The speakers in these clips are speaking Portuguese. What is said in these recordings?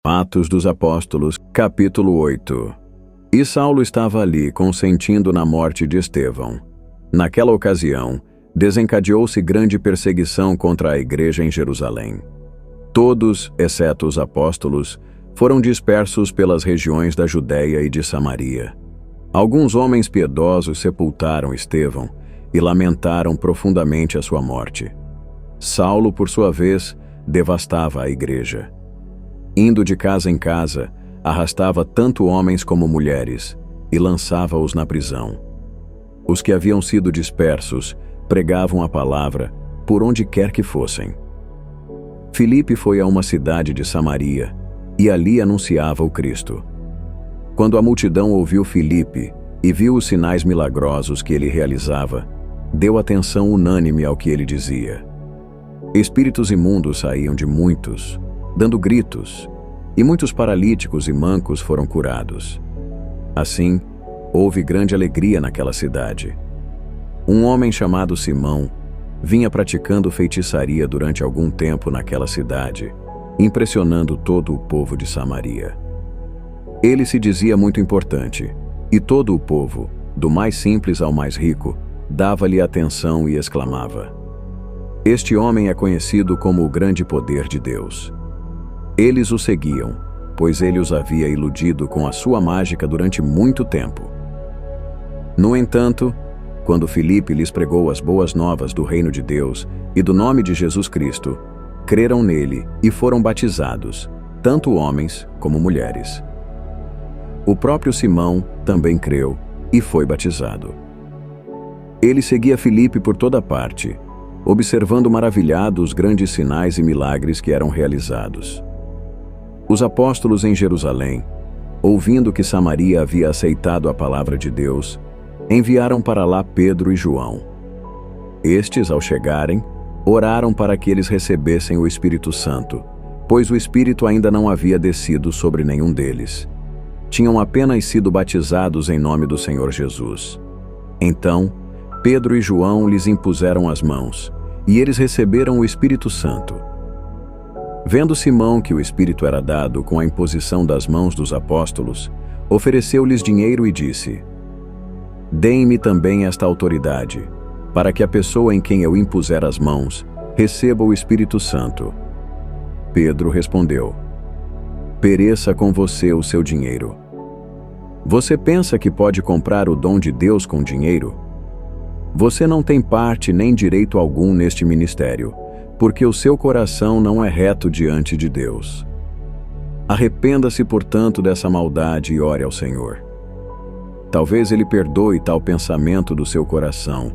Atos dos Apóstolos, capítulo 8. E Saulo estava ali, consentindo na morte de Estevão. Naquela ocasião, desencadeou-se grande perseguição contra a igreja em Jerusalém. Todos, exceto os apóstolos, foram dispersos pelas regiões da Judéia e de Samaria. Alguns homens piedosos sepultaram Estevão e lamentaram profundamente a sua morte. Saulo, por sua vez, devastava a igreja. Indo de casa em casa, arrastava tanto homens como mulheres e lançava-os na prisão. Os que haviam sido dispersos pregavam a palavra por onde quer que fossem. Filipe foi a uma cidade de Samaria e ali anunciava o Cristo. Quando a multidão ouviu Filipe e viu os sinais milagrosos que ele realizava, deu atenção unânime ao que ele dizia. Espíritos imundos saíam de muitos, dando gritos, e muitos paralíticos e mancos foram curados. Assim, houve grande alegria naquela cidade. Um homem chamado Simão vinha praticando feitiçaria durante algum tempo naquela cidade, impressionando todo o povo de Samaria. Ele se dizia muito importante, e todo o povo, do mais simples ao mais rico, dava-lhe atenção e exclamava: "Este homem é conhecido como o grande poder de Deus." Eles o seguiam, pois ele os havia iludido com a sua mágica durante muito tempo. No entanto, quando Filipe lhes pregou as boas novas do reino de Deus e do nome de Jesus Cristo, creram nele e foram batizados, tanto homens como mulheres. O próprio Simão também creu e foi batizado. Ele seguia Filipe por toda parte, observando maravilhado os grandes sinais e milagres que eram realizados. Os apóstolos em Jerusalém, ouvindo que Samaria havia aceitado a palavra de Deus, enviaram para lá Pedro e João. Estes, ao chegarem, oraram para que eles recebessem o Espírito Santo, pois o Espírito ainda não havia descido sobre nenhum deles. Tinham apenas sido batizados em nome do Senhor Jesus. Então, Pedro e João lhes impuseram as mãos, e eles receberam o Espírito Santo. Vendo Simão que o Espírito era dado com a imposição das mãos dos apóstolos, ofereceu-lhes dinheiro e disse: "Deem-me também esta autoridade, para que a pessoa em quem eu impuser as mãos receba o Espírito Santo." Pedro respondeu: "Pereça com você o seu dinheiro. Você pensa que pode comprar o dom de Deus com dinheiro? Você não tem parte nem direito algum neste ministério, porque o seu coração não é reto diante de Deus. Arrependa-se, portanto, dessa maldade e ore ao Senhor. Talvez Ele perdoe tal pensamento do seu coração,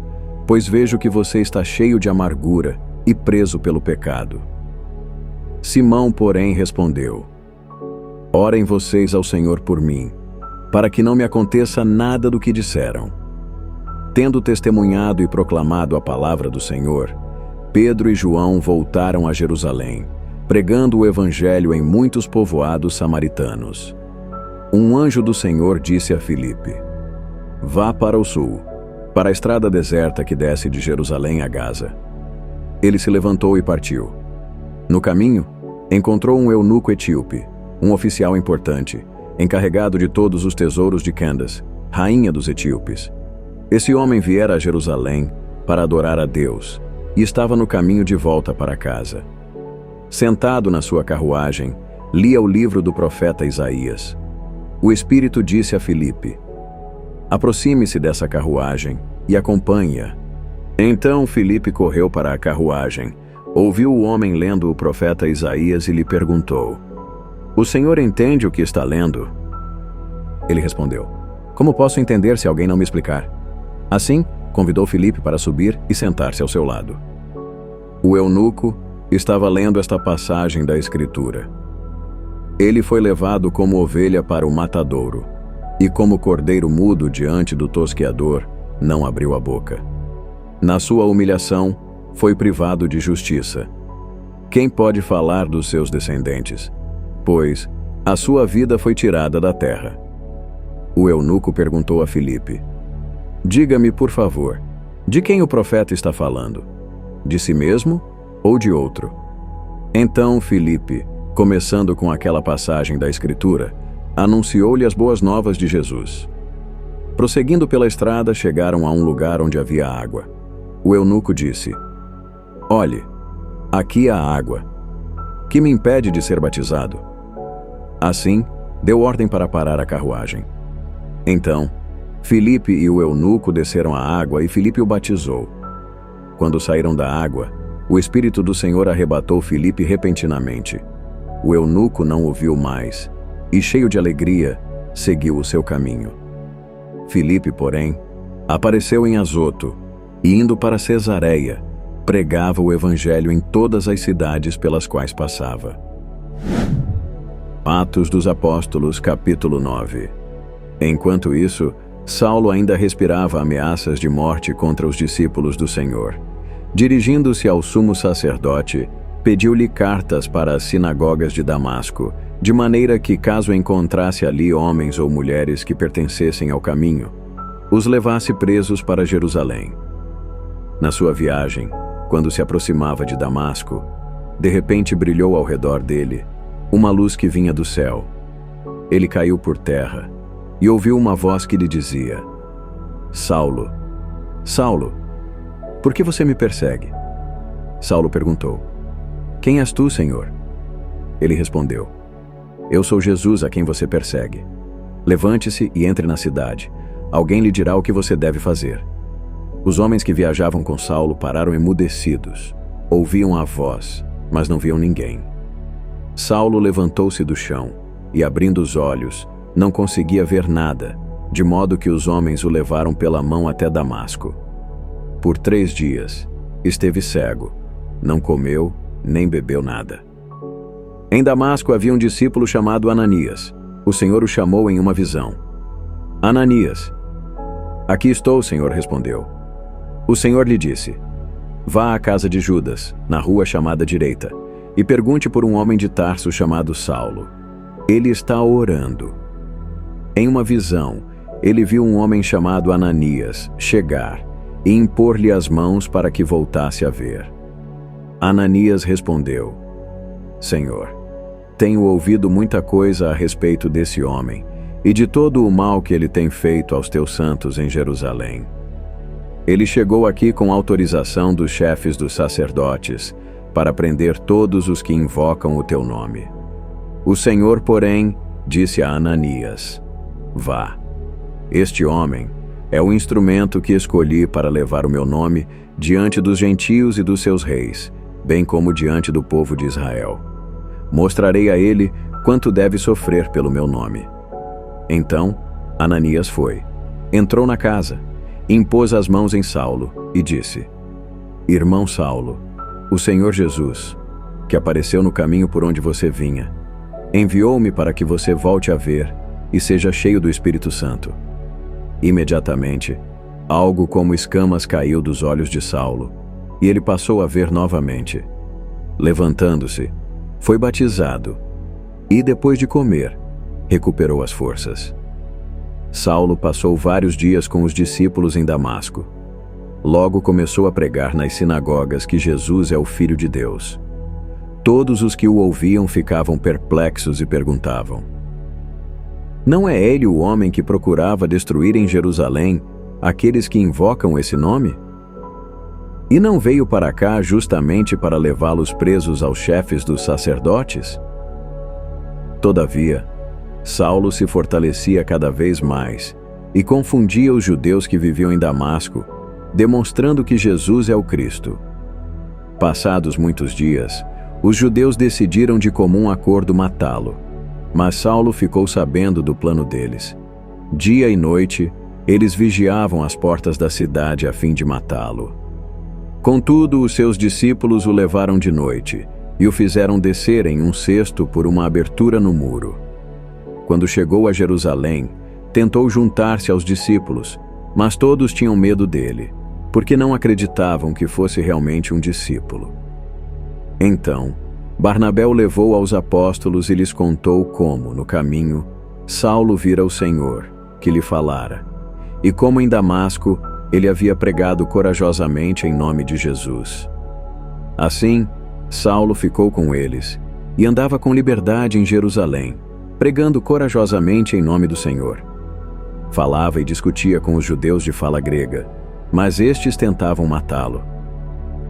pois vejo que você está cheio de amargura e preso pelo pecado." Simão, porém, respondeu: "Orem vocês ao Senhor por mim, para que não me aconteça nada do que disseram." Tendo testemunhado e proclamado a palavra do Senhor, Pedro e João voltaram a Jerusalém, pregando o evangelho em muitos povoados samaritanos. Um anjo do Senhor disse a Filipe: "Vá para o sul, para a estrada deserta que desce de Jerusalém a Gaza." Ele se levantou e partiu. No caminho, encontrou um eunuco etíope, um oficial importante, encarregado de todos os tesouros de Candace, rainha dos etíopes. Esse homem viera a Jerusalém para adorar a Deus e estava no caminho de volta para casa. Sentado na sua carruagem, lia o livro do profeta Isaías. O Espírito disse a Filipe: "Aproxime-se dessa carruagem e acompanhe-a." Então Filipe correu para a carruagem, ouviu o homem lendo o profeta Isaías e lhe perguntou: "O senhor entende o que está lendo?" Ele respondeu: "Como posso entender se alguém não me explicar?" Assim, convidou Filipe para subir e sentar-se ao seu lado. O eunuco estava lendo esta passagem da Escritura: "Ele foi levado como ovelha para o matadouro, e como cordeiro mudo diante do tosqueador, não abriu a boca. Na sua humilhação, foi privado de justiça. Quem pode falar dos seus descendentes? Pois a sua vida foi tirada da terra." O eunuco perguntou a Filipe: "Diga-me, por favor, de quem o profeta está falando? De si mesmo ou de outro?" Então Filipe, Começando com aquela passagem da Escritura, anunciou-lhe as boas novas de Jesus. Prosseguindo pela estrada, chegaram a um lugar onde havia água. O eunuco disse: "Olhe, aqui há água. Que me impede de ser batizado?" Assim, deu ordem para parar a carruagem. Então, Filipe e o eunuco desceram à água e Filipe o batizou. Quando saíram da água, o Espírito do Senhor arrebatou Filipe repentinamente. O eunuco não o viu mais e, cheio de alegria, seguiu o seu caminho. Filipe, porém, apareceu em Azoto e, indo para Cesareia, pregava o evangelho em todas as cidades pelas quais passava. Atos dos Apóstolos, capítulo 9. Enquanto isso, Saulo ainda respirava ameaças de morte contra os discípulos do Senhor. Dirigindo-se ao sumo sacerdote, pediu-lhe cartas para as sinagogas de Damasco, de maneira que, caso encontrasse ali homens ou mulheres que pertencessem ao caminho, os levasse presos para Jerusalém. Na sua viagem, quando se aproximava de Damasco, de repente brilhou ao redor dele uma luz que vinha do céu. Ele caiu por terra e ouviu uma voz que lhe dizia: "Saulo, Saulo, por que você me persegue?" Saulo perguntou: "Quem és tu, Senhor?" Ele respondeu: "Eu sou Jesus a quem você persegue. Levante-se e entre na cidade. Alguém lhe dirá o que você deve fazer." Os homens que viajavam com Saulo pararam emudecidos. Ouviam a voz, mas não viam ninguém. Saulo levantou-se do chão e, abrindo os olhos, não conseguia ver nada, de modo que os homens o levaram pela mão até Damasco. Por 3 dias, esteve cego, não comeu nem bebeu nada. Em Damasco havia um discípulo chamado Ananias. O Senhor o chamou em uma visão. "Ananias." "Aqui estou, Senhor", respondeu. O Senhor lhe disse: "Vá à casa de Judas, na rua chamada Direita, e pergunte por um homem de Tarso chamado Saulo. Ele está orando." Em uma visão, ele viu um homem chamado Ananias chegar e impor-lhe as mãos para que voltasse a ver. Ananias respondeu: "Senhor, tenho ouvido muita coisa a respeito desse homem e de todo o mal que ele tem feito aos teus santos em Jerusalém. Ele chegou aqui com autorização dos chefes dos sacerdotes para prender todos os que invocam o teu nome. O Senhor, porém, disse a Ananias: Vá. Este homem é o instrumento que escolhi para levar o meu nome diante dos gentios e dos seus reis, bem como diante do povo de Israel. Mostrarei a ele quanto deve sofrer pelo meu nome." Então, Ananias foi, entrou na casa, impôs as mãos em Saulo e disse: "Irmão Saulo, o Senhor Jesus, que apareceu no caminho por onde você vinha, enviou-me para que você volte a ver e seja cheio do Espírito Santo." Imediatamente, algo como escamas caiu dos olhos de Saulo, e ele passou a ver novamente. Levantando-se, foi batizado, e depois de comer, recuperou as forças. Saulo passou vários dias com os discípulos em Damasco. Logo começou a pregar nas sinagogas que Jesus é o Filho de Deus. Todos os que o ouviam ficavam perplexos e perguntavam: "Não é ele o homem que procurava destruir em Jerusalém aqueles que invocam esse nome? E não veio para cá justamente para levá-los presos aos chefes dos sacerdotes?" Todavia, Saulo se fortalecia cada vez mais e confundia os judeus que viviam em Damasco, demonstrando que Jesus é o Cristo. Passados muitos dias, os judeus decidiram de comum acordo matá-lo, mas Saulo ficou sabendo do plano deles. Dia e noite, eles vigiavam as portas da cidade a fim de matá-lo. Contudo, os seus discípulos o levaram de noite e o fizeram descer em um cesto por uma abertura no muro. Quando chegou a Jerusalém, tentou juntar-se aos discípulos, mas todos tinham medo dele, porque não acreditavam que fosse realmente um discípulo. Então, Barnabé o levou aos apóstolos e lhes contou como, no caminho, Saulo vira o Senhor, que lhe falara, e como em Damasco ele havia pregado corajosamente em nome de Jesus. Assim, Saulo ficou com eles e andava com liberdade em Jerusalém, pregando corajosamente em nome do Senhor. Falava e discutia com os judeus de fala grega, mas estes tentavam matá-lo.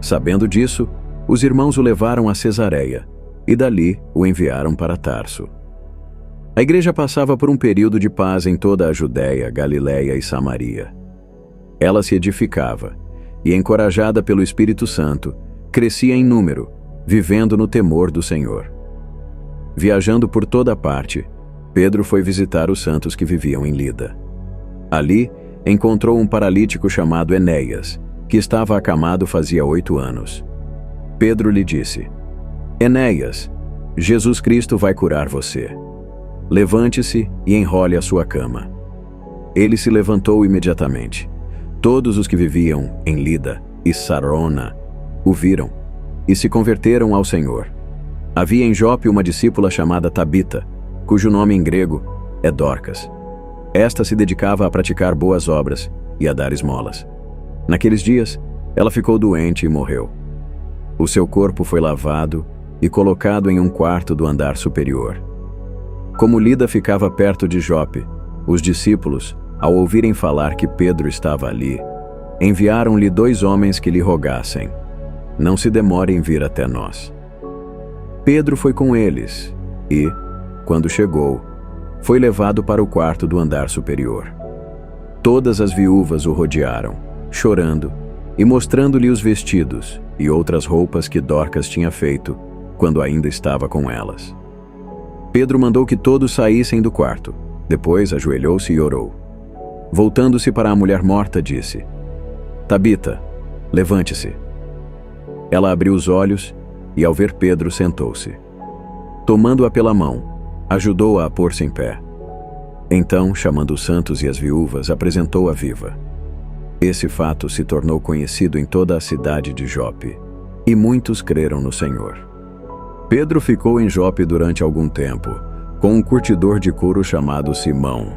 Sabendo disso, os irmãos o levaram a Cesareia e dali o enviaram para Tarso. A igreja passava por um período de paz em toda a Judéia, Galiléia e Samaria. Ela se edificava e, encorajada pelo Espírito Santo, crescia em número, vivendo no temor do Senhor. Viajando por toda parte, Pedro foi visitar os santos que viviam em Lida. Ali, encontrou um paralítico chamado Enéas, que estava acamado fazia 8 anos. Pedro lhe disse: Enéas, Jesus Cristo vai curar você. Levante-se e enrole a sua cama. Ele se levantou imediatamente. Todos os que viviam em Lida e Sarona o viram e se converteram ao Senhor. Havia em Jope uma discípula chamada Tabita, cujo nome em grego é Dorcas. Esta se dedicava a praticar boas obras e a dar esmolas. Naqueles dias, ela ficou doente e morreu. O seu corpo foi lavado e colocado em um quarto do andar superior. Como Lida ficava perto de Jope, os discípulos, ao ouvirem falar que Pedro estava ali, enviaram-lhe 2 homens que lhe rogassem: não se demore em vir até nós. Pedro foi com eles e, quando chegou, foi levado para o quarto do andar superior. Todas as viúvas o rodearam, chorando e mostrando-lhe os vestidos e outras roupas que Dorcas tinha feito quando ainda estava com elas. Pedro mandou que todos saíssem do quarto. Depois ajoelhou-se e orou. Voltando-se para a mulher morta, disse: Tabita, levante-se. Ela abriu os olhos e, ao ver Pedro, sentou-se. Tomando-a pela mão, ajudou-a a pôr-se em pé. Então, chamando os santos e as viúvas, apresentou-a viva. Esse fato se tornou conhecido em toda a cidade de Jope, e muitos creram no Senhor. Pedro ficou em Jope durante algum tempo, com um curtidor de couro chamado Simão.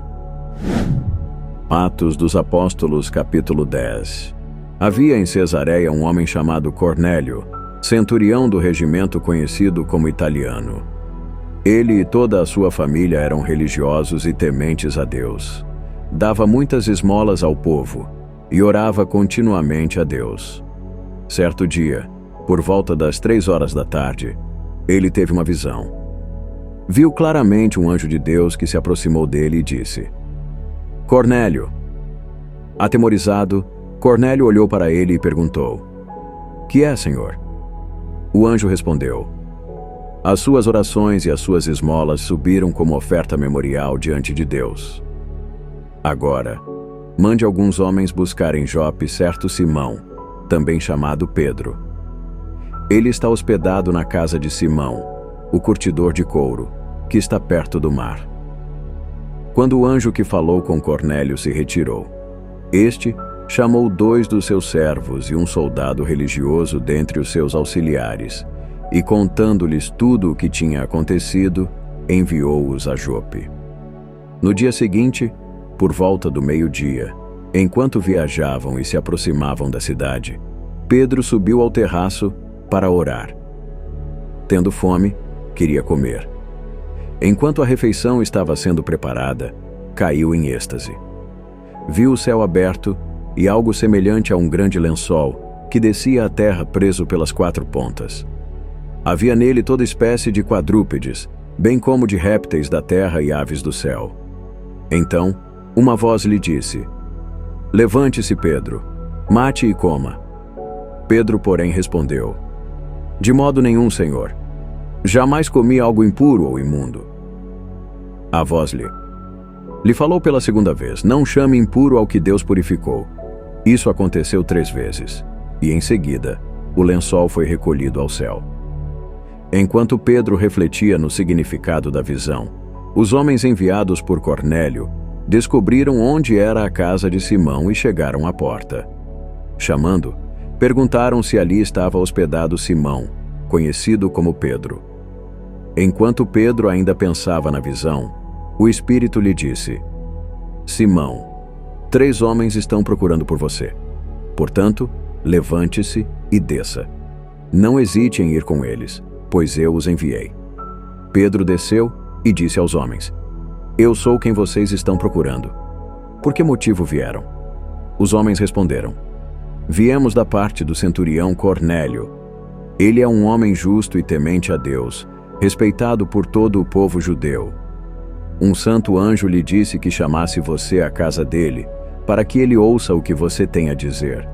Atos dos Apóstolos, capítulo 10. Havia em Cesareia um homem chamado Cornélio, centurião do regimento conhecido como Italiano. Ele e toda a sua família eram religiosos e tementes a Deus. Dava muitas esmolas ao povo e orava continuamente a Deus. Certo dia, por volta das 3 da tarde, ele teve uma visão. Viu claramente um anjo de Deus que se aproximou dele e disse: Cornélio. Atemorizado, Cornélio olhou para ele e perguntou: Que é, Senhor? O anjo respondeu: As suas orações e as suas esmolas subiram como oferta memorial diante de Deus. Agora, mande alguns homens buscar em Jope certo Simão, também chamado Pedro. Ele está hospedado na casa de Simão, o curtidor de couro, que está perto do mar. Quando o anjo que falou com Cornélio se retirou, este chamou 2 dos seus servos e um soldado religioso dentre os seus auxiliares, e contando-lhes tudo o que tinha acontecido, enviou-os a Jope. No dia seguinte, por volta do meio-dia, enquanto viajavam e se aproximavam da cidade, Pedro subiu ao terraço para orar. Tendo fome, queria comer. Enquanto a refeição estava sendo preparada, caiu em êxtase. Viu o céu aberto e algo semelhante a um grande lençol que descia à terra preso pelas 4 pontas. Havia nele toda espécie de quadrúpedes, bem como de répteis da terra e aves do céu. Então, uma voz lhe disse: Levante-se, Pedro, mate e coma. Pedro, porém, respondeu: De modo nenhum, Senhor. Jamais comi algo impuro ou imundo. A voz lhe falou pela 2ª vez: Não chame impuro ao que Deus purificou. Isso aconteceu 3 vezes, e em seguida, o lençol foi recolhido ao céu. Enquanto Pedro refletia no significado da visão, os homens enviados por Cornélio descobriram onde era a casa de Simão e chegaram à porta. Chamando, perguntaram se ali estava hospedado Simão, conhecido como Pedro. Enquanto Pedro ainda pensava na visão, o Espírito lhe disse: Simão, 3 homens estão procurando por você. Portanto, levante-se e desça. Não hesite em ir com eles, pois eu os enviei. Pedro desceu e disse aos homens: Eu sou quem vocês estão procurando. Por que motivo vieram? Os homens responderam: Viemos da parte do centurião Cornélio. Ele é um homem justo e temente a Deus, respeitado por todo o povo judeu. Um santo anjo lhe disse que chamasse você à casa dele, para que ele ouça o que você tem a dizer.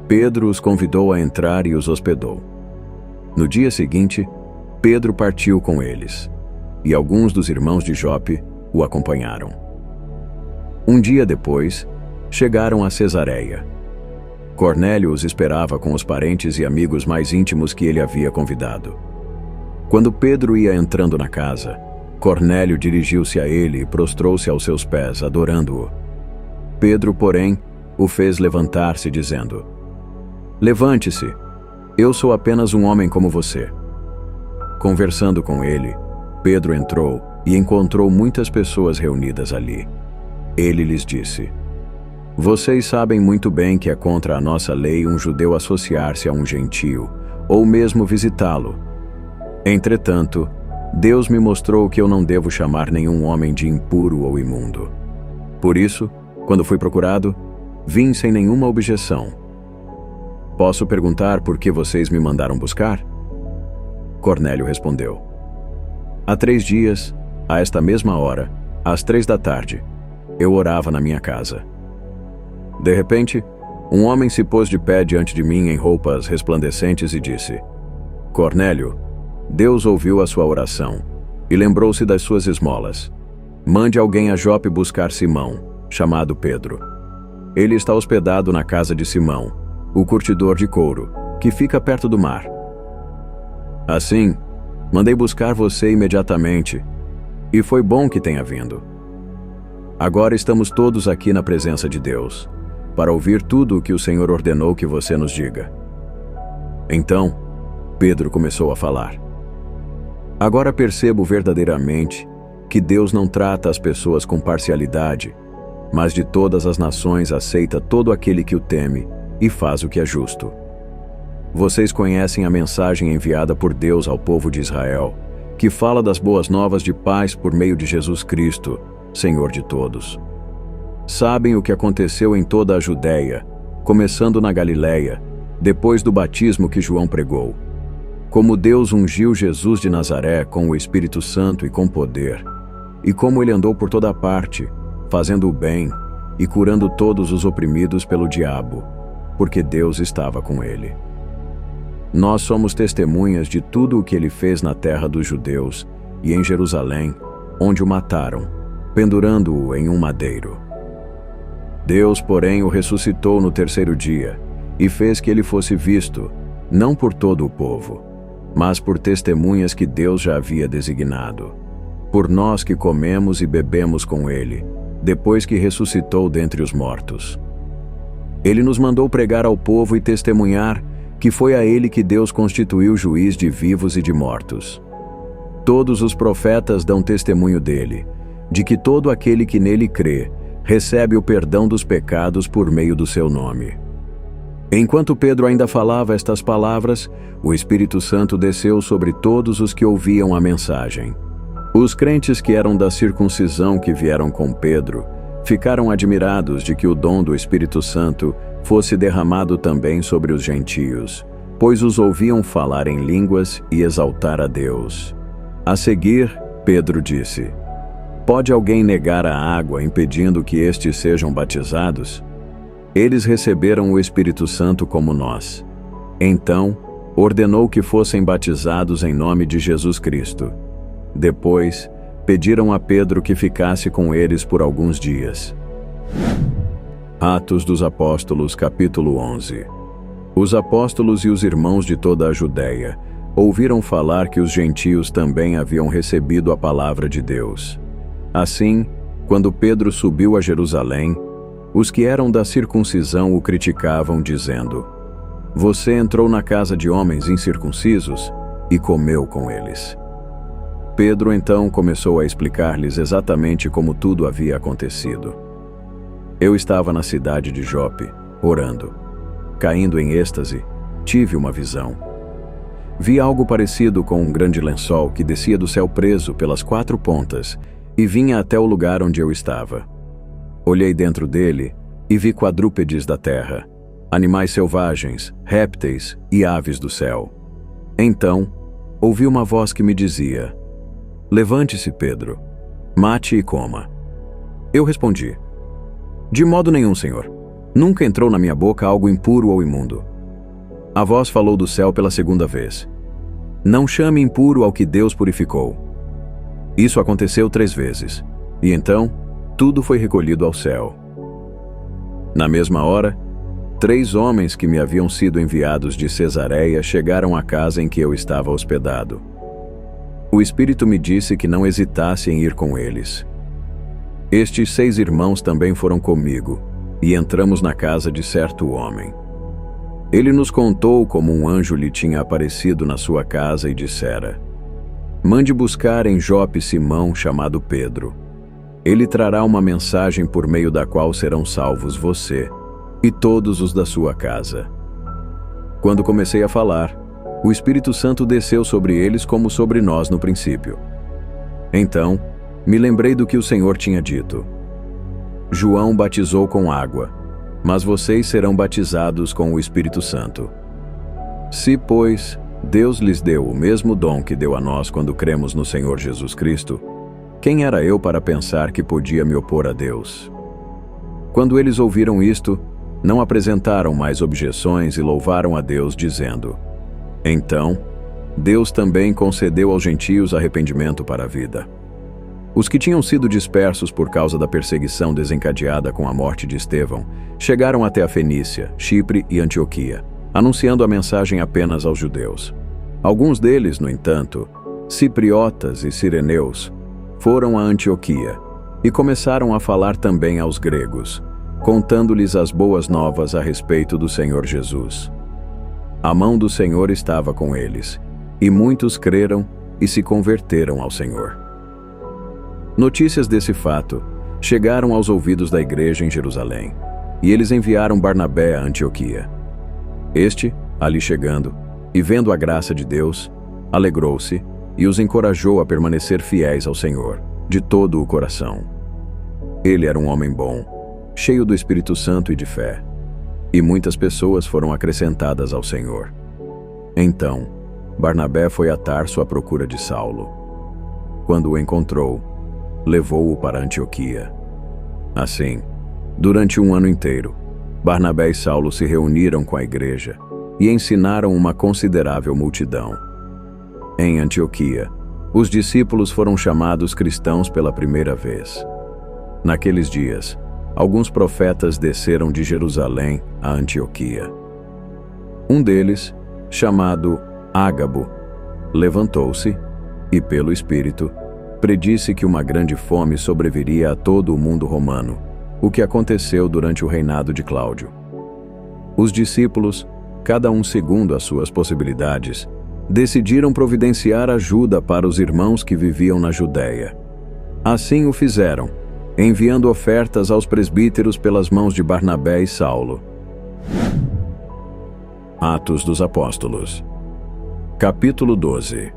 Pedro os convidou a entrar e os hospedou. No dia seguinte, Pedro partiu com eles, e alguns dos irmãos de Jope o acompanharam. Um dia depois, chegaram a Cesareia. Cornélio os esperava com os parentes e amigos mais íntimos que ele havia convidado. Quando Pedro ia entrando na casa, Cornélio dirigiu-se a ele e prostrou-se aos seus pés, adorando-o. Pedro, porém, o fez levantar-se, dizendo: Levante-se, eu sou apenas um homem como você. Conversando com ele, Pedro entrou e encontrou muitas pessoas reunidas ali. Ele lhes disse: Vocês sabem muito bem que é contra a nossa lei um judeu associar-se a um gentio, ou mesmo visitá-lo. Entretanto, Deus me mostrou que eu não devo chamar nenhum homem de impuro ou imundo. Por isso, quando fui procurado, vim sem nenhuma objeção. Posso perguntar por que vocês me mandaram buscar? Cornélio respondeu: Há 3 dias, a esta mesma hora, às 3 da tarde, eu orava na minha casa. De repente, um homem se pôs de pé diante de mim em roupas resplandecentes e disse: Cornélio, Deus ouviu a sua oração e lembrou-se das suas esmolas. Mande alguém a Jope buscar Simão, chamado Pedro. Ele está hospedado na casa de Simão, o curtidor de couro, que fica perto do mar. Assim, mandei buscar você imediatamente, e foi bom que tenha vindo. Agora estamos todos aqui na presença de Deus, para ouvir tudo o que o Senhor ordenou que você nos diga. Então, Pedro começou a falar: Agora percebo verdadeiramente que Deus não trata as pessoas com parcialidade, mas de todas as nações aceita todo aquele que o teme e faz o que é justo. Vocês conhecem a mensagem enviada por Deus ao povo de Israel, que fala das boas novas de paz por meio de Jesus Cristo, Senhor de todos. Sabem o que aconteceu em toda a Judéia, começando na Galileia, depois do batismo que João pregou. Como Deus ungiu Jesus de Nazaré com o Espírito Santo e com poder, e como ele andou por toda parte, fazendo o bem e curando todos os oprimidos pelo diabo, porque Deus estava com ele. Nós somos testemunhas de tudo o que ele fez na terra dos judeus e em Jerusalém, onde o mataram, pendurando-o em um madeiro. Deus, porém, o ressuscitou no 3º dia e fez que ele fosse visto, não por todo o povo, mas por testemunhas que Deus já havia designado, por nós que comemos e bebemos com ele, depois que ressuscitou dentre os mortos. Ele nos mandou pregar ao povo e testemunhar que foi a ele que Deus constituiu juiz de vivos e de mortos. Todos os profetas dão testemunho dele, de que todo aquele que nele crê, recebe o perdão dos pecados por meio do seu nome. Enquanto Pedro ainda falava estas palavras, o Espírito Santo desceu sobre todos os que ouviam a mensagem. Os crentes que eram da circuncisão que vieram com Pedro ficaram admirados de que o dom do Espírito Santo fosse derramado também sobre os gentios, pois os ouviam falar em línguas e exaltar a Deus. A seguir, Pedro disse: Pode alguém negar a água impedindo que estes sejam batizados? Eles receberam o Espírito Santo como nós. Então, ordenou que fossem batizados em nome de Jesus Cristo. Depois, pediram a Pedro que ficasse com eles por alguns dias. Atos dos Apóstolos, capítulo 11. Os apóstolos e os irmãos de toda a Judéia ouviram falar que os gentios também haviam recebido a palavra de Deus. Assim, quando Pedro subiu a Jerusalém, os que eram da circuncisão o criticavam, dizendo: Você entrou na casa de homens incircuncisos e comeu com eles. Pedro então começou a explicar-lhes exatamente como tudo havia acontecido. Eu estava na cidade de Jope, orando. Caindo em êxtase, tive uma visão. Vi algo parecido com um grande lençol que descia do céu preso pelas 4 pontas e vinha até o lugar onde eu estava. Olhei dentro dele e vi quadrúpedes da terra, animais selvagens, répteis e aves do céu. Então, ouvi uma voz que me dizia: "Levante-se, Pedro, mate e coma." Eu respondi: "De modo nenhum, Senhor. Nunca entrou na minha boca algo impuro ou imundo." A voz falou do céu pela segunda vez: "Não chame impuro ao que Deus purificou." Isso aconteceu 3 vezes, e então tudo foi recolhido ao céu. Na mesma hora, 3 homens que me haviam sido enviados de Cesareia chegaram à casa em que eu estava hospedado. O Espírito me disse que não hesitasse em ir com eles. Estes 6 irmãos também foram comigo, e entramos na casa de certo homem. Ele nos contou como um anjo lhe tinha aparecido na sua casa e dissera: "Mande buscar em Jope Simão, chamado Pedro. Ele trará uma mensagem por meio da qual serão salvos você e todos os da sua casa." Quando comecei a falar, o Espírito Santo desceu sobre eles como sobre nós no princípio. Então, me lembrei do que o Senhor tinha dito: "João batizou com água, mas vocês serão batizados com o Espírito Santo." Se, pois, Deus lhes deu o mesmo dom que deu a nós quando cremos no Senhor Jesus Cristo, quem era eu para pensar que podia me opor a Deus? Quando eles ouviram isto, não apresentaram mais objeções e louvaram a Deus, dizendo: "Então, Deus também concedeu aos gentios arrependimento para a vida." Os que tinham sido dispersos por causa da perseguição desencadeada com a morte de Estevão chegaram até a Fenícia, Chipre e Antioquia, anunciando a mensagem apenas aos judeus. Alguns deles, no entanto, cipriotas e cireneus, foram a Antioquia e começaram a falar também aos gregos, contando-lhes as boas novas a respeito do Senhor Jesus. A mão do Senhor estava com eles, e muitos creram e se converteram ao Senhor. Notícias desse fato chegaram aos ouvidos da igreja em Jerusalém, e eles enviaram Barnabé a Antioquia. Este, ali chegando, e vendo a graça de Deus, alegrou-se e os encorajou a permanecer fiéis ao Senhor, de todo o coração. Ele era um homem bom, cheio do Espírito Santo e de fé, e muitas pessoas foram acrescentadas ao Senhor. Então, Barnabé foi a Tarso à procura de Saulo. Quando o encontrou, levou-o para Antioquia. Assim, durante 1 ano inteiro, Barnabé e Saulo se reuniram com a igreja e ensinaram uma considerável multidão. Em Antioquia, os discípulos foram chamados cristãos pela primeira vez. Naqueles dias, alguns profetas desceram de Jerusalém a Antioquia. Um deles, chamado Ágabo, levantou-se e, pelo Espírito, predisse que uma grande fome sobreviria a todo o mundo romano, o que aconteceu durante o reinado de Cláudio. Os discípulos, cada um segundo as suas possibilidades, decidiram providenciar ajuda para os irmãos que viviam na Judéia. Assim o fizeram, enviando ofertas aos presbíteros pelas mãos de Barnabé e Saulo. Atos dos Apóstolos. Capítulo 12.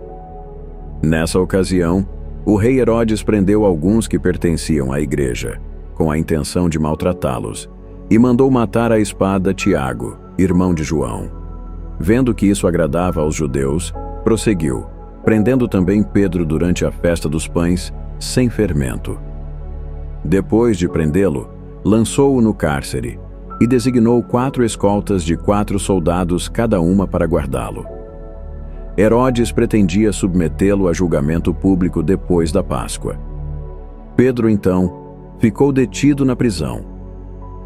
Nessa ocasião, o rei Herodes prendeu alguns que pertenciam à igreja, com a intenção de maltratá-los, e mandou matar à espada Tiago, irmão de João. Vendo que isso agradava aos judeus, prosseguiu, prendendo também Pedro durante a festa dos pães, sem fermento. Depois de prendê-lo, lançou-o no cárcere, e designou 4 escoltas de 4 soldados cada uma para guardá-lo. Herodes pretendia submetê-lo a julgamento público depois da Páscoa. Pedro, então, ficou detido na prisão,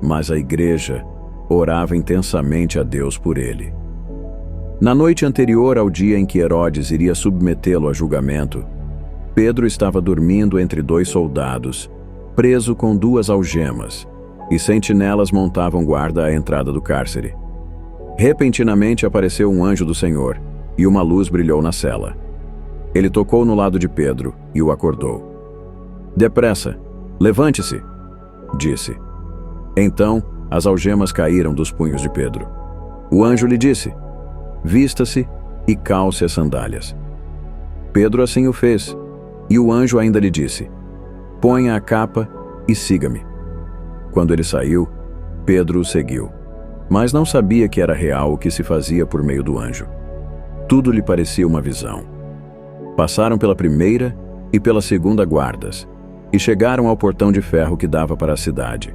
mas a igreja orava intensamente a Deus por ele. Na noite anterior ao dia em que Herodes iria submetê-lo a julgamento, Pedro estava dormindo entre 2 soldados, preso com 2 algemas, e sentinelas montavam guarda à entrada do cárcere. Repentinamente apareceu um anjo do Senhor, e uma luz brilhou na cela. Ele tocou no lado de Pedro e o acordou. "Depressa, levante-se", disse. Então, as algemas caíram dos punhos de Pedro. O anjo lhe disse: "Vista-se e calce as sandálias. Pedro assim o fez, e o anjo ainda lhe disse: ponha a capa e siga-me. Quando ele saiu, Pedro o seguiu, mas não sabia que era real o que se fazia por meio do anjo. Tudo lhe parecia uma visão. Passaram pela primeira e pela segunda guardas, e chegaram ao portão de ferro que dava para a cidade.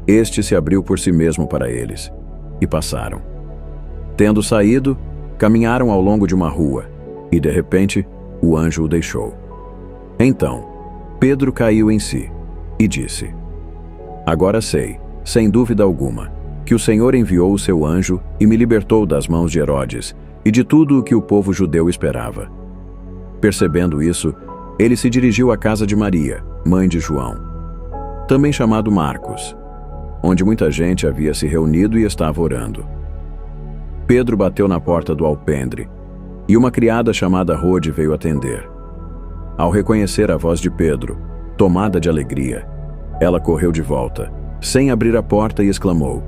Este se abriu por si mesmo para eles, e passaram. Tendo saído, caminharam ao longo de uma rua, e de repente o anjo o deixou. Então, Pedro caiu em si, e disse: agora sei, sem dúvida alguma, que o Senhor enviou o seu anjo e me libertou das mãos de Herodes e de tudo o que o povo judeu esperava. Percebendo isso, ele se dirigiu à casa de Maria, mãe de João, também chamado Marcos, onde muita gente havia se reunido e estava orando. Pedro bateu na porta do alpendre, e uma criada chamada Rode veio atender. Ao reconhecer a voz de Pedro, tomada de alegria, ela correu de volta, sem abrir a porta, e exclamou: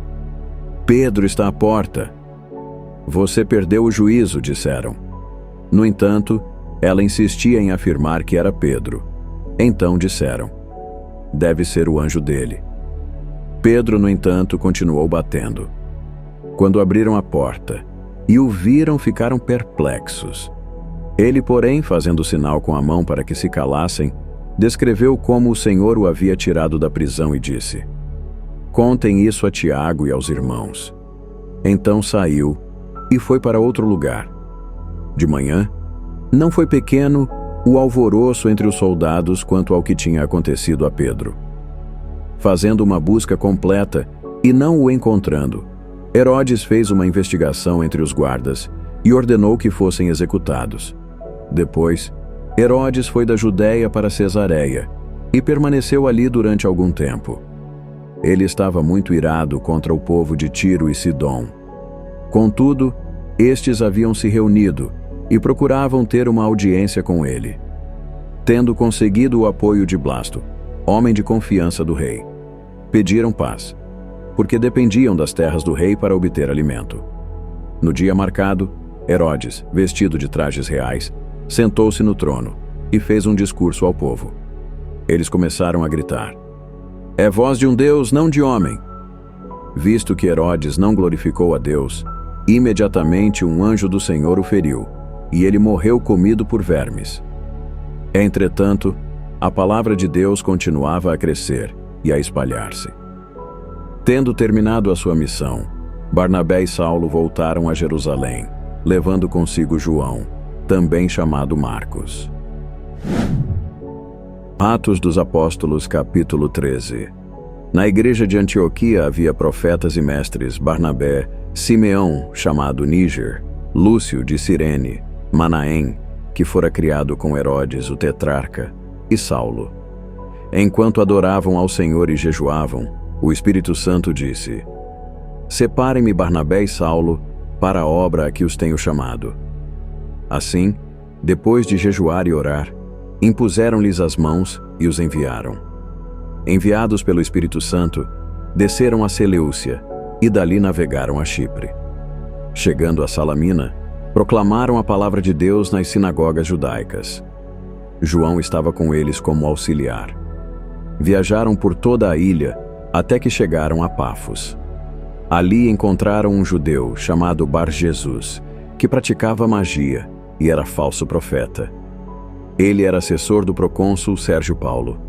Pedro está à porta. Você perdeu o juízo, disseram. No entanto, ela insistia em afirmar que era Pedro. Então disseram: deve ser o anjo dele. Pedro, no entanto, continuou batendo. Quando abriram a porta e o viram, ficaram perplexos. Ele, porém, fazendo sinal com a mão para que se calassem, descreveu como o Senhor o havia tirado da prisão e disse: contem isso a Tiago e aos irmãos. Então saiu e foi para outro lugar. De manhã, não foi pequeno o alvoroço entre os soldados quanto ao que tinha acontecido a Pedro. Fazendo uma busca completa e não o encontrando, Herodes fez uma investigação entre os guardas e ordenou que fossem executados. Depois, Herodes foi da Judéia para Cesareia e permaneceu ali durante algum tempo. Ele estava muito irado contra o povo de Tiro e Sidom. Contudo, estes haviam se reunido e procuravam ter uma audiência com ele. Tendo conseguido o apoio de Blasto, homem de confiança do rei, pediram paz, porque dependiam das terras do rei para obter alimento. No dia marcado, Herodes, vestido de trajes reais, sentou-se no trono e fez um discurso ao povo. Eles começaram a gritar: é voz de um Deus, não de homem. Visto que Herodes não glorificou a Deus, imediatamente um anjo do Senhor o feriu, e ele morreu comido por vermes. Entretanto, a palavra de Deus continuava a crescer e a espalhar-se. Tendo terminado a sua missão, Barnabé e Saulo voltaram a Jerusalém, levando consigo João, também chamado Marcos. Atos dos Apóstolos, capítulo 13. Na igreja de Antioquia havia profetas e mestres: Barnabé, Simeão, chamado Níger, Lúcio de Cirene, Manaém, que fora criado com Herodes, o tetrarca, e Saulo. Enquanto adoravam ao Senhor e jejuavam, o Espírito Santo disse: separem-me Barnabé e Saulo para a obra a que os tenho chamado. Assim, depois de jejuar e orar, impuseram-lhes as mãos e os enviaram. Enviados pelo Espírito Santo, desceram a Seleucia e dali navegaram a Chipre. Chegando a Salamina, proclamaram a palavra de Deus nas sinagogas judaicas. João estava com eles como auxiliar. Viajaram por toda a ilha até que chegaram a Pafos. Ali encontraram um judeu chamado Bar-Jesus, que praticava magia e era falso profeta. Ele era assessor do procônsul Sérgio Paulo.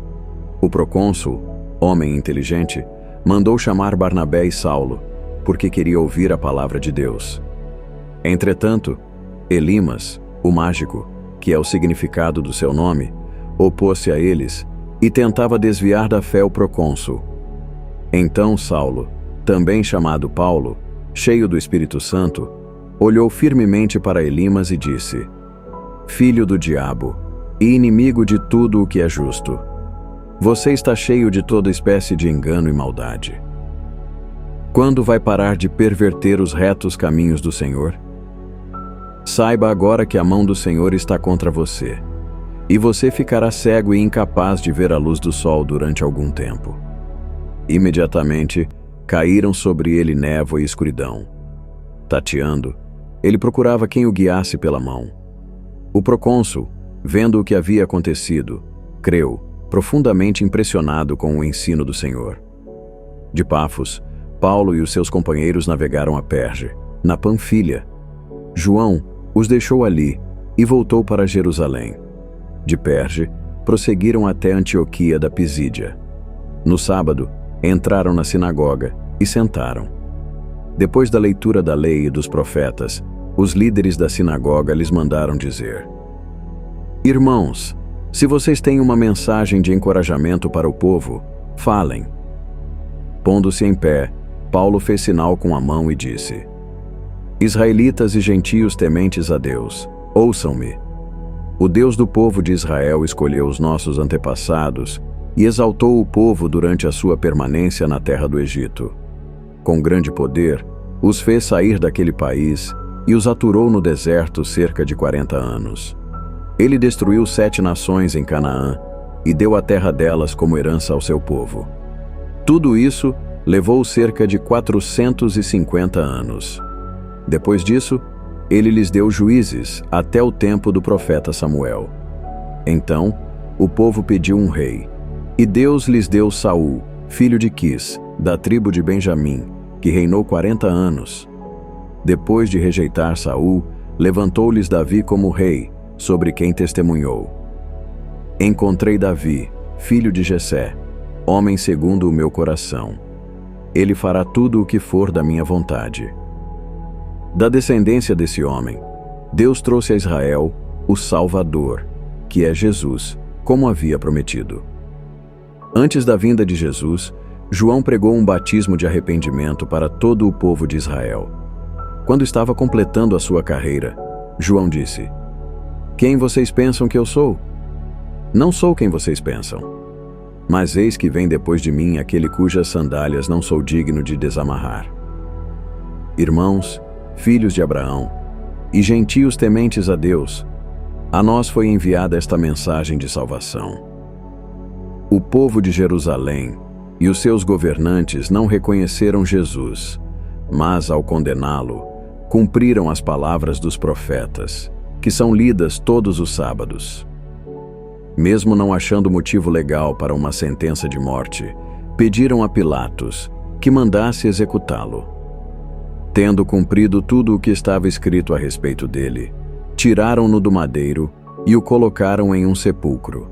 O procônsul, homem inteligente, mandou chamar Barnabé e Saulo, porque queria ouvir a palavra de Deus. Entretanto, Elimas, o mágico, que é o significado do seu nome, opôs-se a eles e tentava desviar da fé o procônsul. Então Saulo, também chamado Paulo, cheio do Espírito Santo, olhou firmemente para Elimas e disse: filho do diabo, e inimigo de tudo o que é justo, você está cheio de toda espécie de engano e maldade. Quando vai parar de perverter os retos caminhos do Senhor? Saiba agora que a mão do Senhor está contra você, e você ficará cego e incapaz de ver a luz do sol durante algum tempo. Imediatamente, caíram sobre ele névoa e escuridão. Tateando, ele procurava quem o guiasse pela mão. O procônsul, vendo o que havia acontecido, creu, profundamente impressionado com o ensino do Senhor. De Pafos, Paulo e os seus companheiros navegaram a Perge, na Panfilha. João os deixou ali e voltou para Jerusalém. De Perge, prosseguiram até Antioquia da Pisídia. No sábado, entraram na sinagoga e sentaram. Depois da leitura da lei e dos profetas, os líderes da sinagoga lhes mandaram dizer: Irmãos, se vocês têm uma mensagem de encorajamento para o povo, falem. Pondo-se em pé, Paulo fez sinal com a mão e disse: Israelitas e gentios tementes a Deus, ouçam-me. O Deus do povo de Israel escolheu os nossos antepassados e exaltou o povo durante a sua permanência na terra do Egito. Com grande poder, os fez sair daquele país e os aturou no deserto cerca de 40 anos. Ele destruiu 7 nações em Canaã e deu a terra delas como herança ao seu povo. Tudo isso levou cerca de 450 anos. Depois disso, ele lhes deu juízes até o tempo do profeta Samuel. Então, o povo pediu um rei, e Deus lhes deu Saul, filho de Quis, da tribo de Benjamim, que reinou 40 anos. Depois de rejeitar Saul, levantou-lhes Davi como rei, sobre quem testemunhou: Encontrei Davi, filho de Jessé, homem segundo o meu coração. Ele fará tudo o que for da minha vontade. Da descendência desse homem, Deus trouxe a Israel o Salvador, que é Jesus, como havia prometido. Antes da vinda de Jesus, João pregou um batismo de arrependimento para todo o povo de Israel. Quando estava completando a sua carreira, João disse: Quem vocês pensam que eu sou? Não sou quem vocês pensam. Mas eis que vem depois de mim aquele cujas sandálias não sou digno de desamarrar. Irmãos, filhos de Abraão, e gentios tementes a Deus, a nós foi enviada esta mensagem de salvação. O povo de Jerusalém e os seus governantes não reconheceram Jesus, mas, ao condená-lo, cumpriram as palavras dos profetas, que são lidas todos os sábados. Mesmo não achando motivo legal para uma sentença de morte, pediram a Pilatos que mandasse executá-lo. Tendo cumprido tudo o que estava escrito a respeito dele, tiraram-no do madeiro e o colocaram em um sepulcro.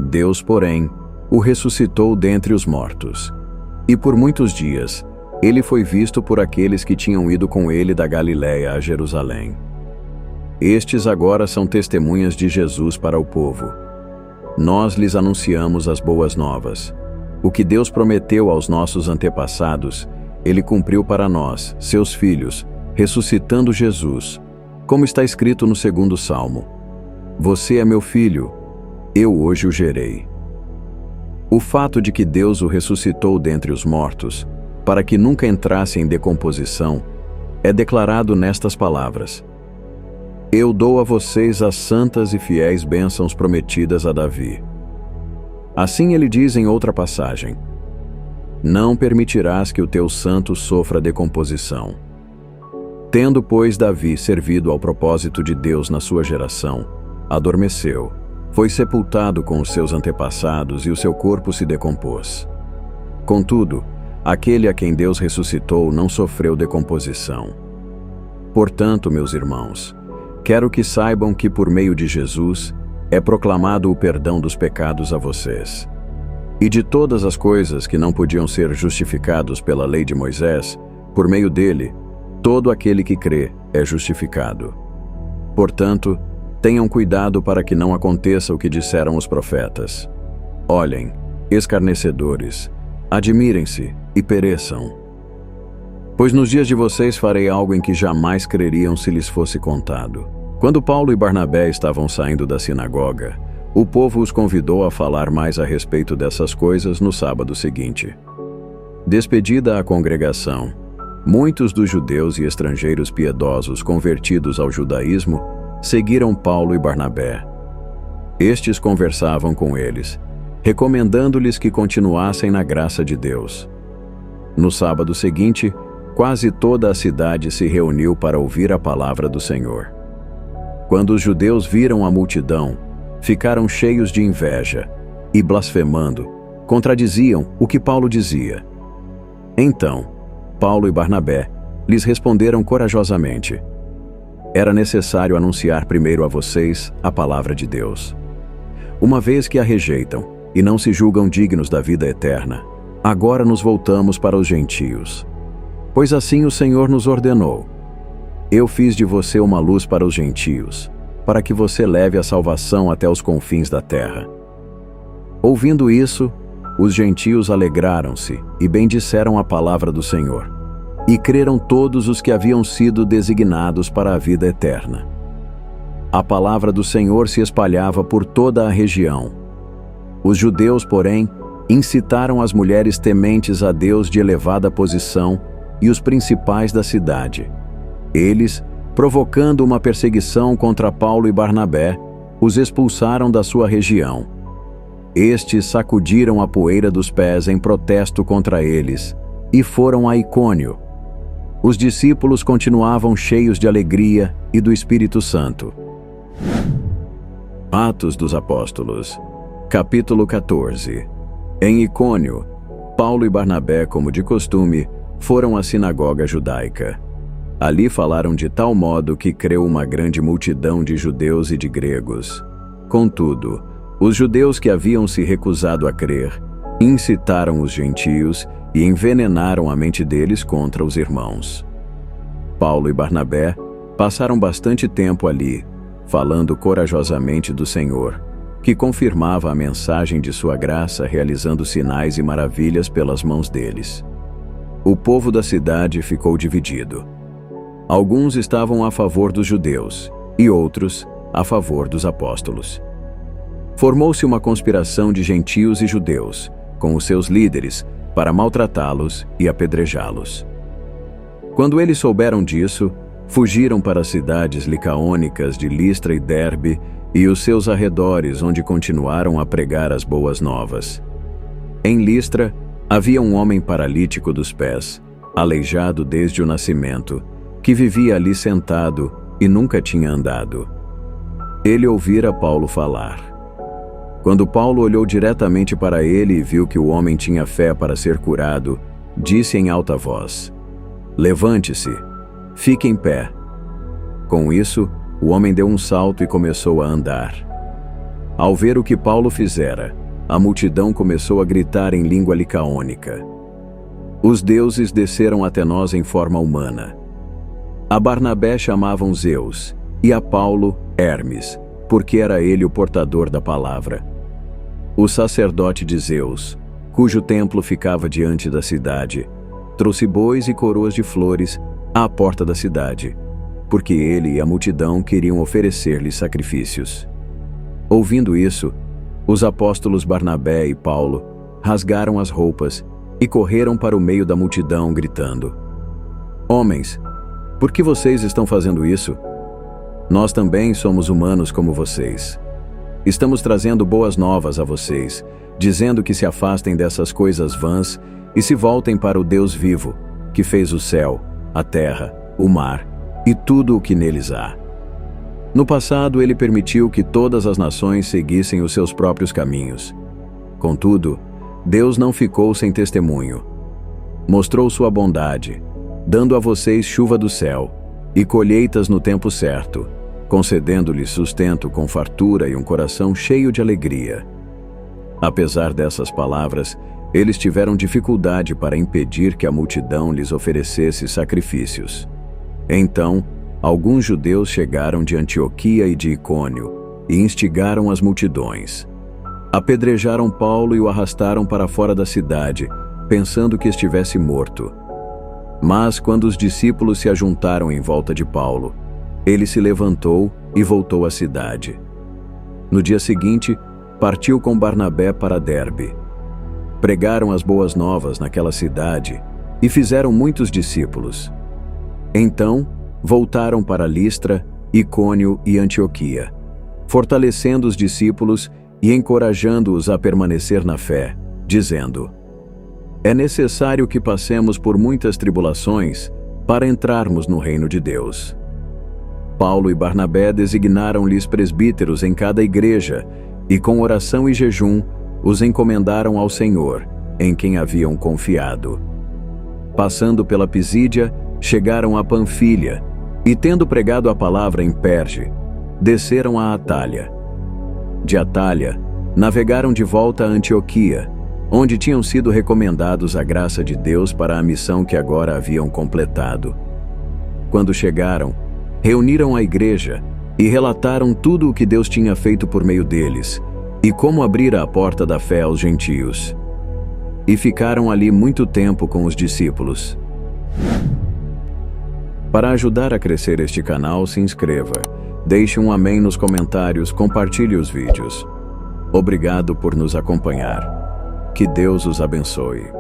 Deus, porém, o ressuscitou dentre os mortos, e por muitos dias ele foi visto por aqueles que tinham ido com ele da Galiléia a Jerusalém. Estes agora são testemunhas de Jesus para o povo. Nós lhes anunciamos as boas novas. O que Deus prometeu aos nossos antepassados, Ele cumpriu para nós, seus filhos, ressuscitando Jesus, como está escrito no 2º Salmo: Você é meu filho, eu hoje o gerei. O fato de que Deus o ressuscitou dentre os mortos, para que nunca entrasse em decomposição, é declarado nestas palavras: Eu dou a vocês as santas e fiéis bênçãos prometidas a Davi. Assim ele diz em outra passagem: Não permitirás que o teu santo sofra decomposição. Tendo, pois, Davi servido ao propósito de Deus na sua geração, adormeceu, foi sepultado com os seus antepassados e o seu corpo se decompôs. Contudo, aquele a quem Deus ressuscitou não sofreu decomposição. Portanto, meus irmãos, quero que saibam que por meio de Jesus é proclamado o perdão dos pecados a vocês. E de todas as coisas que não podiam ser justificados pela lei de Moisés, por meio dele, todo aquele que crê é justificado. Portanto, tenham cuidado para que não aconteça o que disseram os profetas. Olhem, escarnecedores, admirem-se e pereçam. Pois nos dias de vocês farei algo em que jamais creriam se lhes fosse contado. Quando Paulo e Barnabé estavam saindo da sinagoga, o povo os convidou a falar mais a respeito dessas coisas no sábado seguinte. Despedida a congregação, muitos dos judeus e estrangeiros piedosos convertidos ao judaísmo seguiram Paulo e Barnabé. Estes conversavam com eles, recomendando-lhes que continuassem na graça de Deus. No sábado seguinte, quase toda a cidade se reuniu para ouvir a palavra do Senhor. Quando os judeus viram a multidão, ficaram cheios de inveja e, blasfemando, contradiziam o que Paulo dizia. Então, Paulo e Barnabé lhes responderam corajosamente: era necessário anunciar primeiro a vocês a palavra de Deus. Uma vez que a rejeitam e não se julgam dignos da vida eterna, agora nos voltamos para os gentios. Pois assim o Senhor nos ordenou: eu fiz de você uma luz para os gentios, para que você leve a salvação até os confins da terra. Ouvindo isso, os gentios alegraram-se e bendisseram a palavra do Senhor, e creram todos os que haviam sido designados para a vida eterna. A palavra do Senhor se espalhava por toda a região. Os judeus, porém, incitaram as mulheres tementes a Deus de elevada posição e os principais da cidade. Eles, provocando uma perseguição contra Paulo e Barnabé, os expulsaram da sua região. Estes sacudiram a poeira dos pés em protesto contra eles e foram a Icônio. Os discípulos continuavam cheios de alegria e do Espírito Santo. Atos dos Apóstolos, capítulo 14. Em Icônio, Paulo e Barnabé, como de costume, foram à sinagoga judaica. Ali falaram de tal modo que creu uma grande multidão de judeus e de gregos. Contudo, os judeus que haviam se recusado a crer incitaram os gentios e envenenaram a mente deles contra os irmãos. Paulo e Barnabé passaram bastante tempo ali, falando corajosamente do Senhor, que confirmava a mensagem de sua graça, realizando sinais e maravilhas pelas mãos deles. O povo da cidade ficou dividido. Alguns estavam a favor dos judeus e outros a favor dos apóstolos. Formou-se uma conspiração de gentios e judeus, com os seus líderes, para maltratá-los e apedrejá-los. Quando eles souberam disso, fugiram para as cidades licaônicas de Listra e Derbe e os seus arredores, onde continuaram a pregar as boas novas. Em Listra, havia um homem paralítico dos pés, aleijado desde o nascimento, que vivia ali sentado e nunca tinha andado. Ele ouvira Paulo falar. Quando Paulo olhou diretamente para ele e viu que o homem tinha fé para ser curado, disse em alta voz: levante-se, fique em pé. Com isso, o homem deu um salto e começou a andar. Ao ver o que Paulo fizera, a multidão começou a gritar em língua licaônica: os deuses desceram até nós em forma humana. A Barnabé chamavam Zeus, e a Paulo, Hermes, porque era ele o portador da palavra. O sacerdote de Zeus, cujo templo ficava diante da cidade, trouxe bois e coroas de flores à porta da cidade, porque ele e a multidão queriam oferecer-lhe sacrifícios. Ouvindo isso, os apóstolos Barnabé e Paulo rasgaram as roupas e correram para o meio da multidão, gritando: homens, por que vocês estão fazendo isso? Nós também somos humanos como vocês. Estamos trazendo boas novas a vocês, dizendo que se afastem dessas coisas vãs e se voltem para o Deus vivo, que fez o céu, a terra, o mar e tudo o que neles há. No passado, ele permitiu que todas as nações seguissem os seus próprios caminhos. Contudo, Deus não ficou sem testemunho. Mostrou sua bondade, dando a vocês chuva do céu e colheitas no tempo certo, concedendo-lhes sustento com fartura e um coração cheio de alegria. Apesar dessas palavras, eles tiveram dificuldade para impedir que a multidão lhes oferecesse sacrifícios. Então, alguns judeus chegaram de Antioquia e de Icônio e instigaram as multidões. Apedrejaram Paulo e o arrastaram para fora da cidade, pensando que estivesse morto. Mas quando os discípulos se ajuntaram em volta de Paulo, ele se levantou e voltou à cidade. No dia seguinte, partiu com Barnabé para Derbe. Pregaram as boas novas naquela cidade e fizeram muitos discípulos. Então, voltaram para Listra, Icônio e Antioquia, fortalecendo os discípulos e encorajando-os a permanecer na fé, dizendo: É necessário que passemos por muitas tribulações para entrarmos no reino de Deus. Paulo e Barnabé designaram-lhes presbíteros em cada igreja e, com oração e jejum, os encomendaram ao Senhor, em quem haviam confiado. Passando pela Pisídia, chegaram a Panfilha e, tendo pregado a palavra em Perge, desceram a Atália. De Atália, navegaram de volta a Antioquia, onde tinham sido recomendados à graça de Deus para a missão que agora haviam completado. Quando chegaram, reuniram a igreja e relataram tudo o que Deus tinha feito por meio deles e como abrira a porta da fé aos gentios. E ficaram ali muito tempo com os discípulos. Para ajudar a crescer este canal, se inscreva, deixe um amém nos comentários, compartilhe os vídeos. Obrigado por nos acompanhar. Que Deus os abençoe.